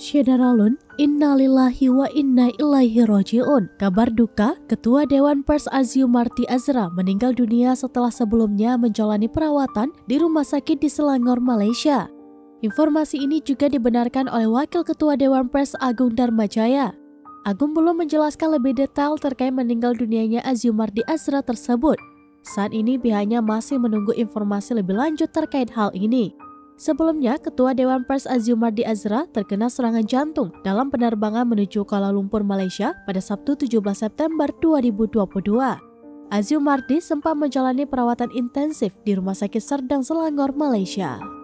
Syederalun, innalillahi wa inna ilaihi roji'un. Kabar duka, Ketua Dewan Pers Aziumardi Azra meninggal dunia setelah sebelumnya menjalani perawatan di rumah sakit di Selangor, Malaysia. Informasi ini juga dibenarkan oleh Wakil Ketua Dewan Pers Agung Darmajaya. Agung belum menjelaskan lebih detail terkait meninggal dunianya Aziumardi Azra tersebut. Saat ini pihaknya masih menunggu informasi lebih lanjut terkait hal ini. Sebelumnya, Ketua Dewan Pers Aziumardi Azra terkena serangan jantung dalam penerbangan menuju Kuala Lumpur, Malaysia pada Sabtu 17 September 2022. Aziumardi sempat menjalani perawatan intensif di Rumah Sakit Serdang Selangor, Malaysia.